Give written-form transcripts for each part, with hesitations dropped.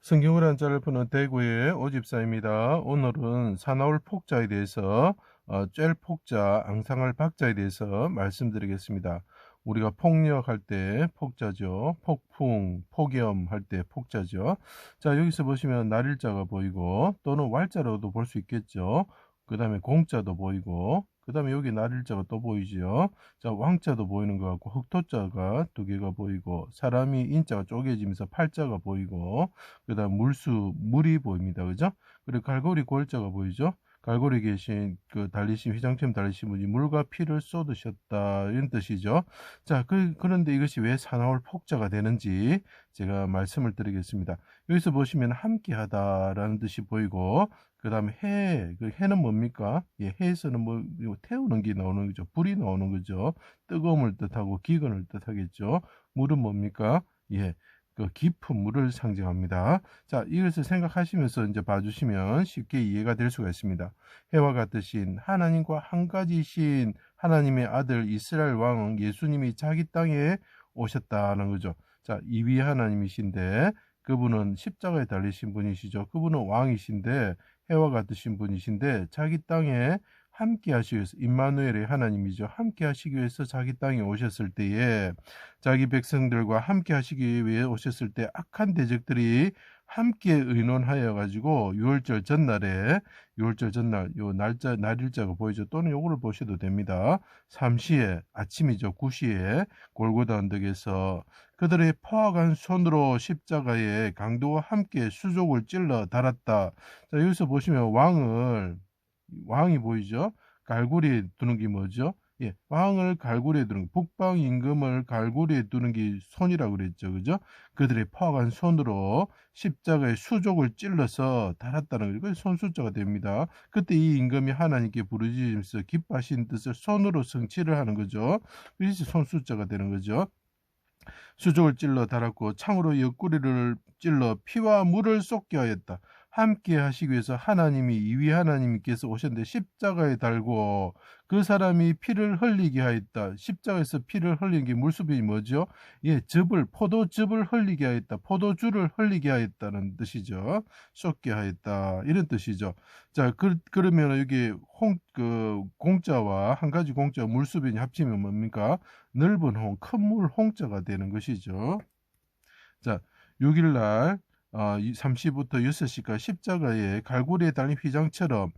성경을 한자를 푸는 대구의 오집사입니다. 오늘은 사나울 폭자에 대해서 쬐 폭자, 앙상할 박자에 대해서 말씀드리겠습니다. 우리가 폭력할 때 폭자죠. 폭풍, 폭염 할 때 폭자죠. 자, 여기서 보시면 날일자가 보이고 또는 왈자로도 볼 수 있겠죠. 그 다음에 공자도 보이고 그 다음에 여기 날일자가 또 보이죠. 자, 왕자도 보이는 것 같고 흑토자가 두 개가 보이고 사람이 인자가 쪼개지면서 팔자가 보이고 그 다음 물이 보입니다. 그죠? 그리고 갈고리 골자가 보이죠? 갈고리 계신 달리신 휘장처럼 달리신 분이 물과 피를 쏟으셨다 이런 뜻이죠. 자, 그런데 이것이 왜 사나울 폭자가 되는지 제가 말씀을 드리겠습니다. 여기서 보시면 함께하다라는 뜻이 보이고 그 다음에 그 해는 뭡니까? 예, 해에서는 뭐 태우는 게 나오는 거죠. 불이 나오는 거죠. 뜨거움을 뜻하고 기근을 뜻하겠죠. 물은 뭡니까? 예, 그 깊은 물을 상징합니다. 자, 이것을 생각하시면서 이제 봐주시면 쉽게 이해가 될 수가 있습니다. 해와 같으신 하나님과 한 가지신 하나님의 아들 이스라엘 왕 예수님이 자기 땅에 오셨다는 거죠. 자, 이위 하나님이신데 그분은 십자가에 달리신 분이시죠. 그분은 왕이신데 해와 같으신 분이신데 자기 땅에 함께 하시기 위해서 임마누엘의 하나님이죠. 함께 하시기 위해서 자기 땅에 오셨을 때에 자기 백성들과 함께 하시기 위해 오셨을 때 악한 대적들이 함께 의논하여 가지고 유월절 전날 요 날일자가 보이죠. 또는 요거를 보셔도 됩니다. 3시에 아침이죠. 9시에 골고다 언덕에서 그들의 포악한 손으로 십자가에 강도와 함께 수족을 찔러 달았다. 자, 여기서 보시면 왕이 보이죠? 갈고리에 두는 게 뭐죠? 예, 왕을 갈고리에 두는 북방 임금을 갈고리에 두는 게 손이라고 그랬죠. 그죠? 그들의 포악한 손으로 십자가의 수족을 찔러서 달았다는 거예요. 손수자가 됩니다. 그때 이 임금이 하나님께 부르짖으면서 기뻐하신 뜻을 손으로 성취를 하는 거죠. 그래서 손수자가 되는 거죠. 수족을 찔러 달았고 창으로 옆구리를 찔러 피와 물을 쏟게 하였다. 함께 하시기 위해서 하나님이 이위 하나님께서 오셨는데 십자가에 달고 그 사람이 피를 흘리게 하였다. 십자가에서 피를 흘린 게 물수비 뭐죠? 예, 포도즙을 흘리게 하였다. 포도주를 흘리게 하였다는 뜻이죠. 쏟게 하였다. 이런 뜻이죠. 자, 그러면 여기 공자와 한 가지 공자 물수비니 합치면 뭡니까? 넓은 큰 물 홍자가 되는 것이죠. 자, 6일날 3시부터 6시까지 십자가에 갈고리에 달린 휘장처럼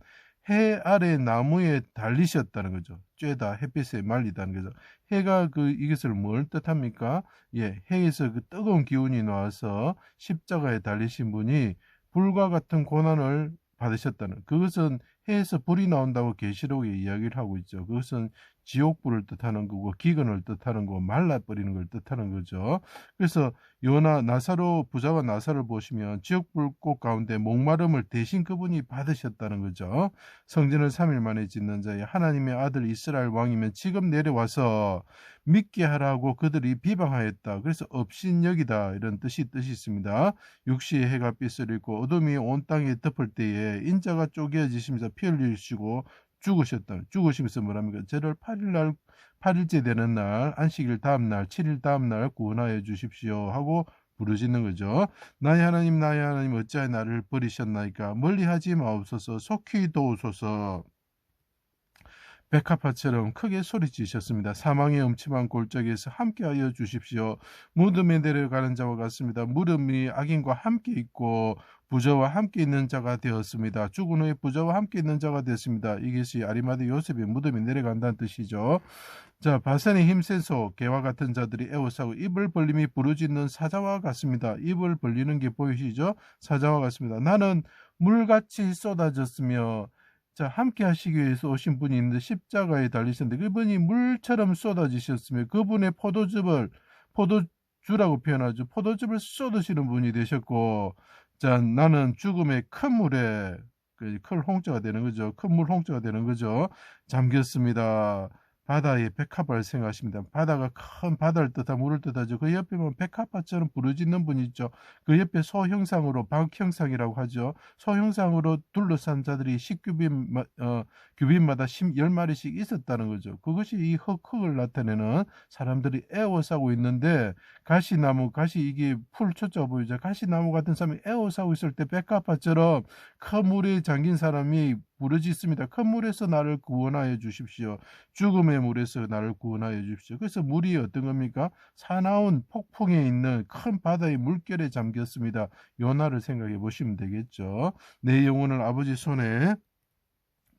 해 아래 나무에 달리셨다는 거죠. 쬐다 햇빛에 말리다는 거죠. 해가 이것을 뭘 뜻합니까? 예, 해에서 그 뜨거운 기운이 나와서 십자가에 달리신 분이 불과 같은 고난을 받으셨다는 그것은 해에서 불이 나온다고 계시록에 이야기를 하고 있죠. 그것은 지옥불을 뜻하는 거고 기근을 뜻하는 거고 말라버리는 걸 뜻하는 거죠. 그래서 부자와 나사를 보시면 지옥불꽃 가운데 목마름을 대신 그분이 받으셨다는 거죠. 성전을 3일 만에 짓는 자의 하나님의 아들 이스라엘 왕이면 지금 내려와서 믿게 하라고 그들이 비방하였다. 그래서 업신여기다 이런 뜻이 있습니다. 육시의 해가 빛을 잃고 어둠이 온 땅에 덮을 때에 인자가 쪼개어지시면서 피 흘리시고 죽으시면서 뭐랍니까? 저를 8일째 되는 날, 안식일 다음 날, 7일 다음 날 구원하여 주십시오 하고 부르짖는 거죠. 나의 하나님 어찌하여 나를 버리셨나이까? 멀리하지 마옵소서, 속히 도우소서. 백합화처럼 크게 소리치셨습니다. 사망의 음침한 골짜기에서 함께하여 주십시오. 무덤에 내려가는 자와 같습니다. 무덤이 악인과 함께 있고 부자와 함께 있는 자가 되었습니다. 죽은 후에 부자와 함께 있는 자가 되었습니다. 이것이 아리마대 요셉의 무덤에 내려간다는 뜻이죠. 자, 바산의 힘센 소, 개와 같은 자들이 애워싸고 입을 벌림이 부르짖는 사자와 같습니다. 입을 벌리는 게 보이시죠? 사자와 같습니다. 나는 물같이 쏟아졌으며 자, 함께 하시기 위해서 오신 분이 있는데 십자가에 달리셨는데 그분이 물처럼 쏟아지셨으며 그분의 포도주라고 표현하죠. 포도즙을 쏟으시는 분이 되셨고 자, 나는 죽음의 큰 물에 큰 홍자가 되는 거죠. 큰 물 홍자가 되는 거죠. 잠겼습니다. 바다의 백합화를 생각하십니다. 바다가 큰 바다를 뜻하고 물을 뜻하죠. 그 옆에 보면 백합화처럼 부르짖는 분이 있죠. 그 옆에 소형상으로 박형상이라고 하죠. 소형상으로 둘러싼 자들이 10규빗마다 10마리씩 있었다는 거죠. 그것이 이 흙을 나타내는 사람들이 에워싸고 있는데, 가시 이게 풀 초짜 보이죠. 가시나무 같은 사람이 에워싸고 있을 때 백합화처럼 큰 물에 잠긴 사람이 부르짖습니다. 큰 물에서 나를 구원하여 주십시오. 죽음의 물에서 나를 구원하여 주십시오. 그래서 물이 어떤 겁니까? 사나운 폭풍에 있는 큰 바다의 물결에 잠겼습니다. 요나를 생각해 보시면 되겠죠. 내 영혼을 아버지 손에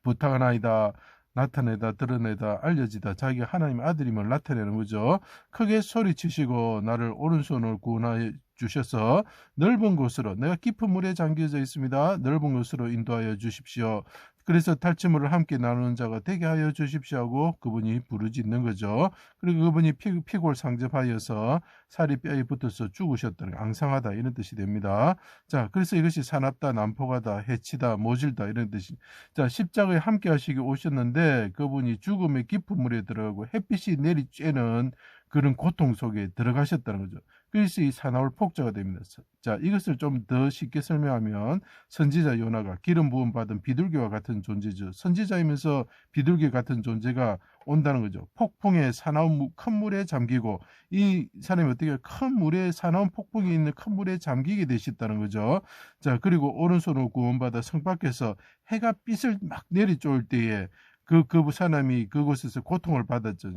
부탁하나이다. 나타내다, 드러내다, 알려지다. 자기가 하나님의 아들임을 나타내는 거죠. 크게 소리치시고 나를 오른손으로 구원하여 주셔서 넓은 곳으로, 내가 깊은 물에 잠겨져 있습니다. 넓은 곳으로 인도하여 주십시오. 그래서 탈취물을 함께 나누는 자가 되게 하여 주십시오 하고 그분이 부르짖는 거죠. 그리고 그분이 피골 상접하여서 살이 뼈에 붙어서 죽으셨다는, 앙상하다 이런 뜻이 됩니다. 자, 그래서 이것이 사납다, 난폭하다, 해치다, 모질다 이런 뜻이. 자, 십자가에 함께 하시기 오셨는데 그분이 죽음의 깊은 물에 들어가고 햇빛이 내리쬐는 그런 고통 속에 들어가셨다는 거죠. 그래서 이 사나울 폭자가 됩니다. 자, 이것을 좀 더 쉽게 설명하면 선지자 요나가 기름 부음 받은 비둘기와 같은 존재죠. 선지자이면서 비둘기 같은 존재가 온다는 거죠. 폭풍에 사나운 큰 물에 잠기고, 이 사람이 어떻게 큰 물에, 사나운 폭풍이 있는 큰 물에 잠기게 되셨다는 거죠. 자, 그리고 오른손으로 구원받아 성 밖에서 해가 빛을 막 내리쬐을 때에 그 사람이 그곳에서 고통을 받았죠.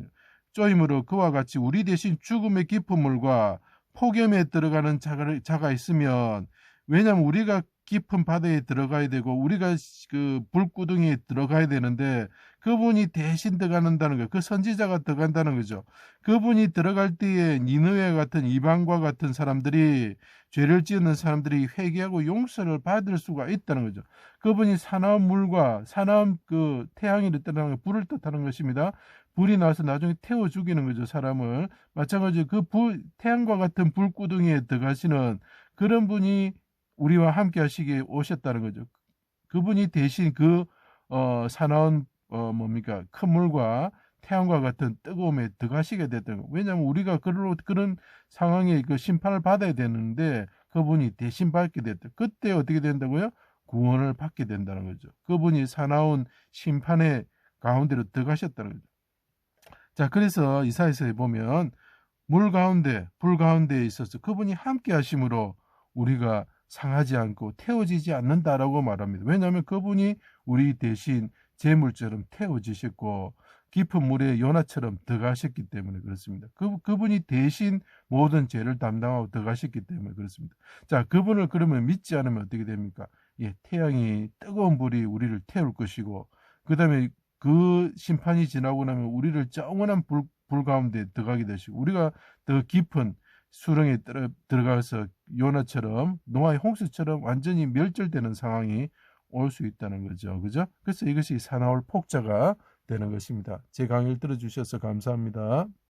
쪼임으로 그와 같이 우리 대신 죽음의 깊은 물과 폭염에 들어가는 자가 있으면, 왜냐하면 우리가 깊은 바다에 들어가야 되고 우리가 그 불구덩이에 들어가야 되는데 그분이 대신 들어간다는 거예요. 그 선지자가 들어간다는 거죠. 그분이 들어갈 때에 니느웨 같은 이방과 같은 사람들이, 죄를 지은 사람들이 회개하고 용서를 받을 수가 있다는 거죠. 그분이 사나운 물과 사나운 그 태양을 뜻하는 불을 뜻하는 것입니다. 불이 나서 나중에 태워 죽이는 거죠, 사람을. 마찬가지로 그 태양과 같은 불구덩이에 들어가시는 그런 분이 우리와 함께 하시기에 오셨다는 거죠. 그분이 대신 사나운 뭡니까? 큰 물과 태양과 같은 뜨거움에 들어가시게 됐던 거예요. 왜냐하면 우리가 그런 상황에 그 심판을 받아야 되는데 그분이 대신 받게 됐다. 그때 어떻게 된다고요? 구원을 받게 된다는 거죠. 그분이 사나운 심판의 가운데로 들어가셨다는 거죠. 자, 그래서 이사야서에 보면 물 가운데, 불 가운데에 있어서 그분이 함께 하심으로 우리가 상하지 않고 태워지지 않는다라고 말합니다. 왜냐하면 그분이 우리 대신 제물처럼 태워지셨고 깊은 물에 요나처럼 들어가셨기 때문에 그렇습니다. 그분이 대신 모든 죄를 담당하고 들어가셨기 때문에 그렇습니다. 자, 그분을 그러면 믿지 않으면 어떻게 됩니까? 예, 태양이, 뜨거운 불이 우리를 태울 것이고, 그 다음에 그 심판이 지나고 나면 우리를 영원한 불 가운데 들어가게 되시고, 우리가 더 깊은 수렁에 들어가서 요나처럼, 노아의 홍수처럼 완전히 멸절되는 상황이 올 수 있다는 거죠. 그죠? 그래서 이것이 사나울 폭자가 되는 것입니다. 제 강의를 들어주셔서 감사합니다.